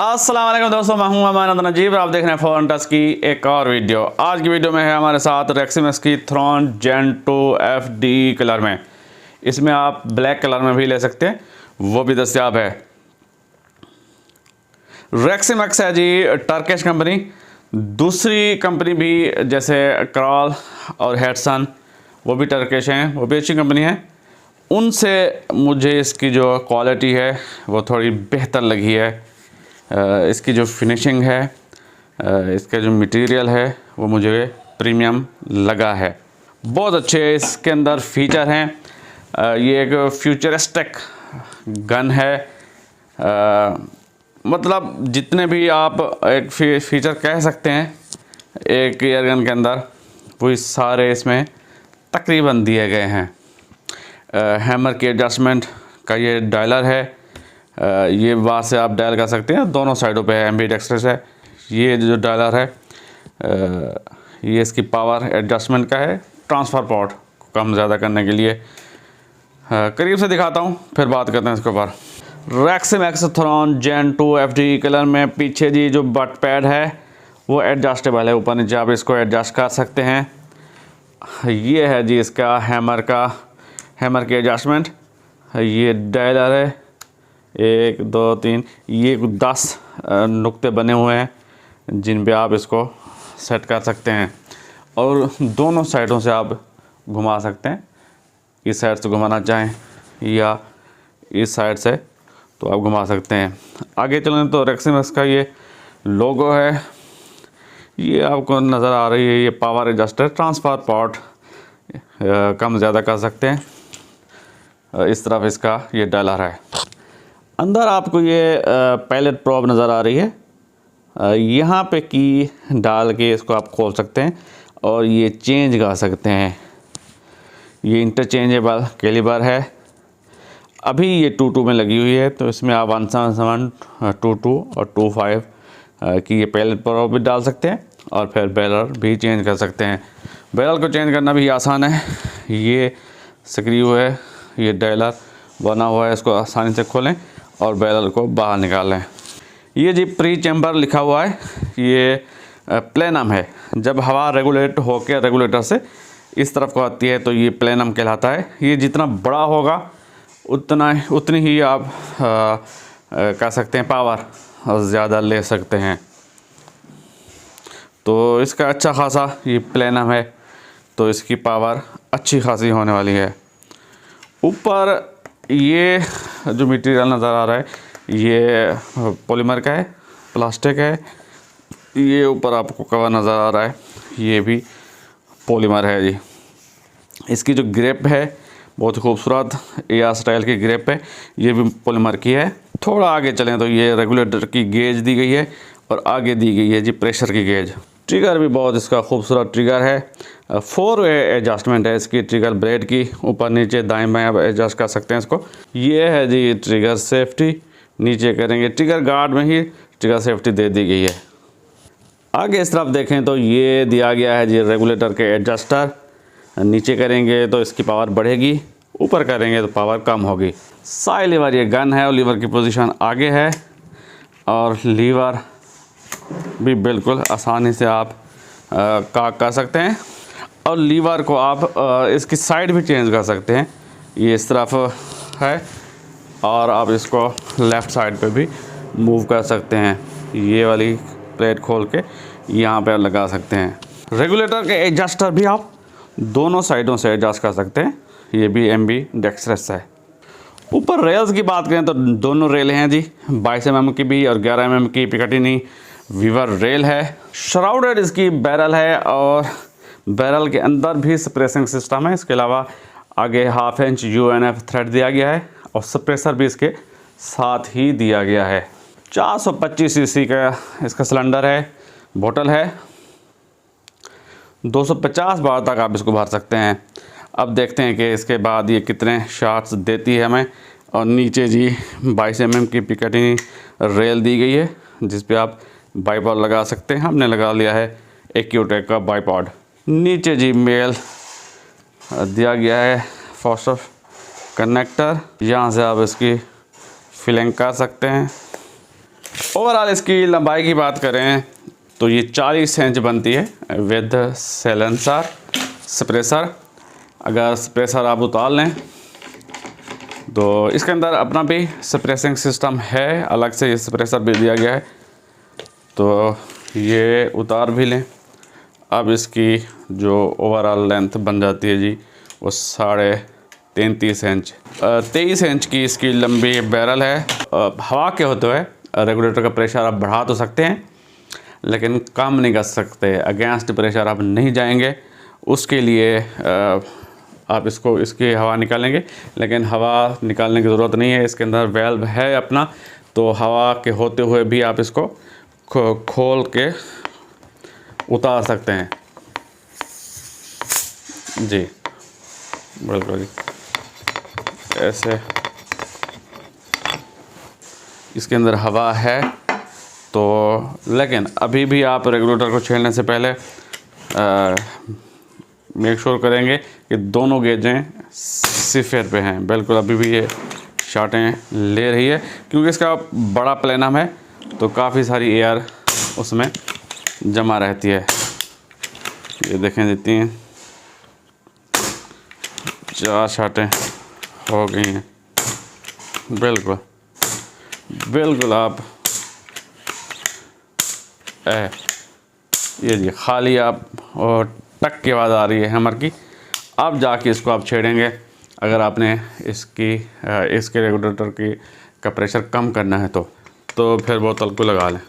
अस्सलाम वालेकुम दोस्तों, मैं हूं अमान नजीब। आप देख रहे हैं फॉरेन टच की एक और वीडियो। आज की वीडियो में है हमारे साथ रेक्सिमस की थ्रॉन जेन 2 FD कलर में। इसमें आप ब्लैक कलर में भी ले सकते हैं, वो भी दस्तियाब है। रेक्सिमस है जी टर्किश कंपनी। दूसरी कंपनी भी जैसे क्रॉल और हेडसन, वो भी टर्किश हैं, वो भी अच्छी कंपनी है। उनसे मुझे इसकी जो क्वालिटी है वो थोड़ी बेहतर लगी है। इसकी जो फिनिशिंग है, इसका जो मटेरियल है वो मुझे प्रीमियम लगा है। बहुत अच्छे इसके अंदर फीचर हैं। ये एक फ्यूचरिस्टिक गन है। मतलब जितने भी आप एक फीचर कह सकते हैं एक एयर गन के अंदर, वो सारे इसमें तकरीबन दिए गए हैं। हैमर की एडजस्टमेंट का ये डायलर है। ये बाहर से आप डायल कर सकते हैं, दोनों साइडों पे है। एम्बीडेक्स्ट्रस है। ये जो डायलर है ये इसकी पावर एडजस्टमेंट का है, ट्रांसफ़र पोर्ट को कम ज़्यादा करने के लिए। करीब से दिखाता हूँ, फिर बात करते हैं इसके ऊपर। रेक्सिमस थ्रॉन जेन 2 FD कलर में पीछे जी जो बट पैड है वो एडजस्टेबल है, ऊपर नीचे आप इसको एडजस्ट कर सकते हैं। ये है जी इसका हैमर की एडजस्टमेंट। ये डायलर है, 1 2 3, ये 10 नुक्ते बने हुए हैं जिन पे आप इसको सेट कर सकते हैं और दोनों साइडों से आप घुमा सकते हैं। इस साइड से घुमाना चाहें या इस साइड से तो आप घुमा सकते हैं। आगे चलें तो रेक्सिमस का ये लोगो है, ये आपको नज़र आ रही है। ये पावर एडजस्टर, ट्रांसफ़र पोर्ट कम ज़्यादा कर सकते हैं। इस तरफ इसका ये डायलर है। अंदर आपको ये पैलेट प्रॉब नज़र आ रही है। यहाँ पे की डाल के इसको आप खोल सकते हैं और ये चेंज कर सकते हैं। ये इंटरचेंजेबल कैलिबर है। अभी ये 22 में लगी हुई है, तो इसमें आप 177, 22 और 25 की ये पैलेट प्रॉब भी डाल सकते हैं और फिर बैरल भी चेंज कर सकते हैं। बैरल को चेंज करना भी आसान है। ये स्क्रू है, ये डायलर बना हुआ है, इसको आसानी से खोलें और बैरल को बाहर निकाल लें। ये जी प्री चैम्बर लिखा हुआ है, ये प्लेनम है। जब हवा रेगुलेट होकर रेगुलेटर से इस तरफ को आती है तो ये प्लेनम कहलाता है। ये जितना बड़ा होगा उतनी ही आप कह सकते हैं पावर ज़्यादा ले सकते हैं। तो इसका अच्छा खासा ये प्लेनम है, तो इसकी पावर अच्छी खासी होने वाली है। ऊपर ये जो मटेरियल नज़र आ रहा है ये पॉलीमर का है, प्लास्टिक है। ये ऊपर आपको कवर नज़र आ रहा है, ये भी पॉलीमर है जी। इसकी जो ग्रिप है बहुत खूबसूरत एयर स्टाइल की ग्रिप है, ये भी पॉलीमर की है। थोड़ा आगे चलें तो ये रेगुलेटर की गेज दी गई है और आगे दी गई है जी प्रेशर की गेज। ट्रिगर भी बहुत इसका खूबसूरत ट्रिगर है। 4 वे एडजस्टमेंट है इसकी ट्रिगर ब्लेड की, ऊपर नीचे दाएं बाएं आप एडजस्ट कर सकते हैं इसको। ये है जी ट्रिगर सेफ्टी, नीचे करेंगे ट्रिगर गार्ड में ही ट्रिगर सेफ्टी दे दी गई है। आगे इस तरफ देखें तो ये दिया गया है जी रेगुलेटर के एडजस्टर। नीचे करेंगे तो इसकी पावर बढ़ेगी, ऊपर करेंगे तो पावर कम होगी। साइड लीवर ये गन है और लीवर की पोजीशन आगे है और लीवर भी बिल्कुल आसानी से आप काट कर सकते हैं और लीवर को आप इसकी साइड भी चेंज कर सकते हैं। ये इस तरफ है और आप इसको लेफ़्ट साइड पे भी मूव कर सकते हैं। ये वाली प्लेट खोल के यहाँ पे लगा सकते हैं। रेगुलेटर के एडजस्टर भी आप दोनों साइडों से एडजस्ट कर सकते हैं। ये भी एम्बीडेक्स्ट्रस है। ऊपर रेल्स की बात करें तो दोनों रेल हैं जी, 22 mm की भी और 11 mm की पिकेटिनी वीवर रेल है। श्राउडेड इसकी बैरल है और बैरल के अंदर भी सप्रेसिंग सिस्टम है। इसके अलावा आगे 1/2 इंच UNF थ्रेड दिया गया है और सप्रेसर भी इसके साथ ही दिया गया है। 425 cc का इसका सिलेंडर है, बोतल है। 250 बार तक आप इसको भर सकते हैं। अब देखते हैं कि इसके बाद ये कितने शॉट्स देती है हमें। और नीचे जी 22 mm की पिकेटिनी रेल दी गई है जिस पे आप बाईपॉड लगा सकते हैं। हमने लगा लिया है एक्यूटेक का बाईपॉड। नीचे जी मेल दिया गया है फॉस्टर कनेक्टर, यहाँ से आप इसकी फिलिंग कर सकते हैं। ओवरऑल इसकी लंबाई की बात करें तो ये 40 इंच बनती है विद साइलेंसर सप्रेसर। अगर सप्रेसर आप उतार लें तो इसके अंदर अपना भी सप्रेसिंग सिस्टम है, अलग से ये सप्रेसर भी दिया गया है। तो ये उतार भी लें। अब इसकी जो ओवरऑल लेंथ बन जाती है जी वो 33.5 इंच। 23 इंच की इसकी लंबी बैरल है। हवा के होते हुए रेगुलेटर का प्रेशर आप बढ़ा तो सकते हैं लेकिन कम नहीं कर सकते, अगेंस्ट प्रेशर आप नहीं जाएंगे। उसके लिए आप इसकी हवा निकालेंगे, लेकिन हवा निकालने की ज़रूरत नहीं है, इसके अंदर वेल्व है अपना। तो हवा के होते हुए भी आप इसको खोल के उतार सकते हैं जी, बिल्कुल जी। ऐसे इसके अंदर हवा है तो, लेकिन अभी भी आप रेगुलेटर को छेड़ने से पहले मेक श्योर करेंगे कि दोनों गेजें सिफर पे हैं। बिल्कुल अभी भी ये शार्टें ले रही है क्योंकि इसका बड़ा प्लेनम है तो काफ़ी सारी एयर उसमें जमा रहती है। ये देखें जी 4 शार्टें हो गई हैं। बिल्कुल बिल्कुल आप ये जी खाली आप और टक की आवाज़ आ रही है हैमर की। अब जाके इसको आप छेड़ेंगे अगर आपने इसके रेगुलेटर का प्रेशर कम करना है तो फिर बोतल को लगा लें।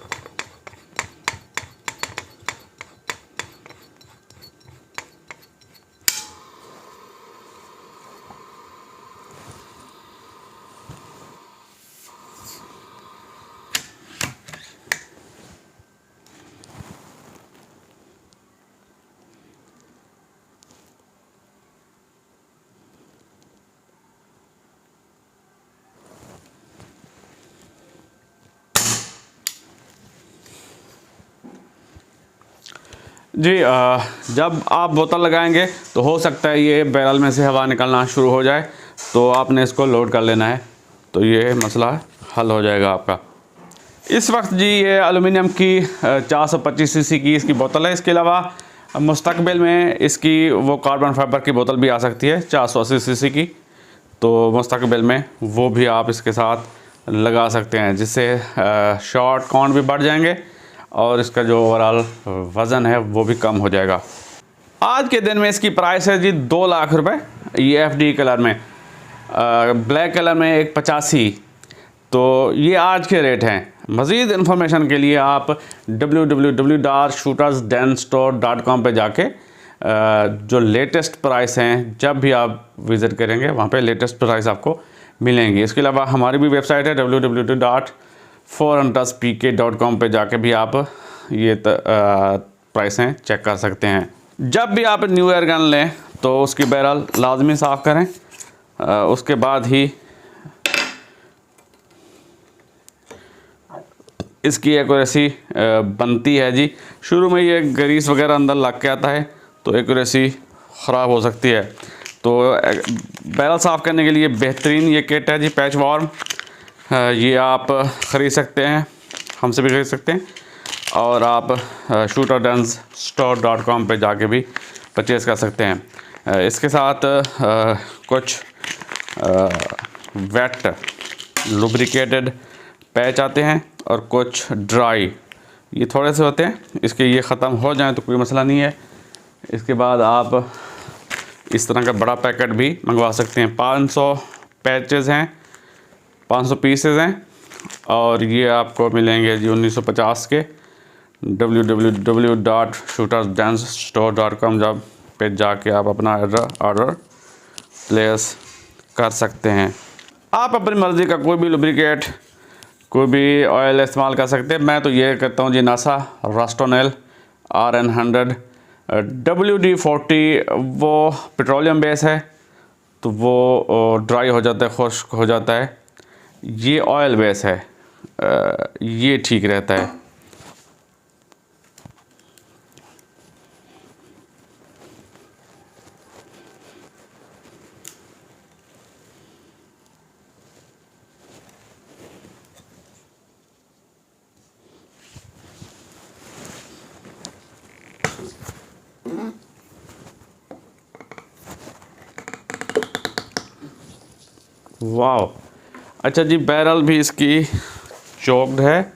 जी जब आप बोतल लगाएंगे तो हो सकता है ये बैरल में से हवा निकलना शुरू हो जाए, तो आपने इसको लोड कर लेना है, तो ये मसला हल हो जाएगा आपका। इस वक्त जी ये एलुमिनियम की 425 सीसी की इसकी बोतल है। इसके अलावा मुस्तकबिल में इसकी वो कार्बन फाइबर की बोतल भी आ सकती है 480 सीसी की, तो मुस्तकबिल में वो भी आप इसके साथ लगा सकते हैं, जिससे शॉट काउंट भी बढ़ जाएंगे और इसका जो ओवरऑल वज़न है वो भी कम हो जाएगा। आज के दिन में इसकी प्राइस है जी 2 लाख रुपए। ये FD कलर में, ब्लैक कलर में एक 85। तो ये आज के रेट हैं। मज़ीद इन्फॉर्मेशन के लिए आप www.shootersdanstore.com पे जाके जो लेटेस्ट प्राइस हैं, जब भी आप विज़िट करेंगे वहाँ पे लेटेस्ट प्राइस आपको मिलेंगी। इसके अलावा हमारी भी वेबसाइट है www.forhunters.pk.com पे जाके भी आप ये प्राइसें चेक कर सकते हैं। जब भी आप न्यू एयर गन लें तो उसकी बैरल लाजमी साफ़ करें, उसके बाद ही इसकी एक्यूरेसी बनती है जी। शुरू में ये ग्रीस वगैरह अंदर लग के आता है तो एक्यूरेसी ख़राब हो सकती है। तो बैरल साफ़ करने के लिए बेहतरीन ये किट है जी, पैच वार्म। ये आप ख़रीद सकते हैं, हमसे भी ख़रीद सकते हैं, और आप shootersdanstore.com पे जाके भी परचेज़ कर सकते हैं। इसके साथ कुछ वेट लुब्रिकेटेड पैच आते हैं और कुछ ड्राई, ये थोड़े से होते हैं। इसके ये ख़त्म हो जाएं तो कोई मसला नहीं है। इसके बाद आप इस तरह का बड़ा पैकेट भी मंगवा सकते हैं। 500 पैचेस हैं, 500 पीसेस हैं, और ये आपको मिलेंगे जी 1950 के। www.shootersdanstore.com जब पे जाके आप अपना ऑर्डर प्लेस कर सकते हैं। आप अपनी मर्ज़ी का कोई भी लुब्रिकेट, कोई भी ऑयल इस्तेमाल कर सकते हैं। मैं तो ये करता हूँ जी नासा रस्टोनेल RN100। WD-40 वो पेट्रोलियम बेस है तो वो ड्राई हो जाता है, खुश्क हो जाता है। ये ऑयल बेस है, ये ठीक रहता है। वाह, अच्छा जी, बैरल भी इसकी चौक्ड है।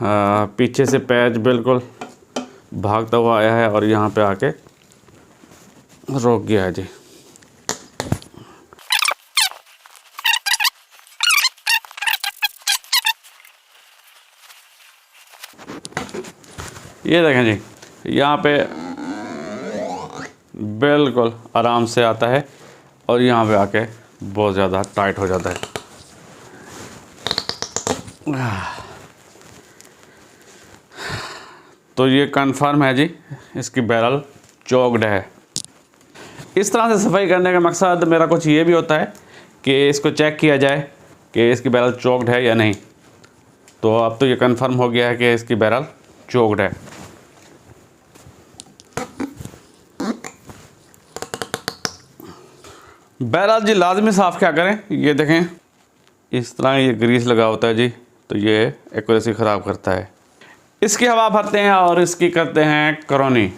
पीछे से पैच बिल्कुल भागता हुआ आया है और यहाँ पे आके रोक गया है जी। ये देखें जी, यहाँ पे बिल्कुल आराम से आता है और यहाँ पे आके बहुत ज़्यादा टाइट हो जाता है। तो ये कंफर्म है जी, इसकी बैरल चौक्ड है। इस तरह से सफाई करने का मकसद मेरा कुछ ये भी होता है कि इसको चेक किया जाए कि इसकी बैरल चौक्ड है या नहीं। तो अब तो ये कंफर्म हो गया है कि इसकी बैरल चौक्ड है। बैरल जी लाजमी साफ़ क्या करें, ये देखें इस तरह ये ग्रीस लगा होता है जी, तो ये एक्यूरेसी ख़राब करता है। इसकी हवा भरते हैं और इसकी करते हैं करौनी।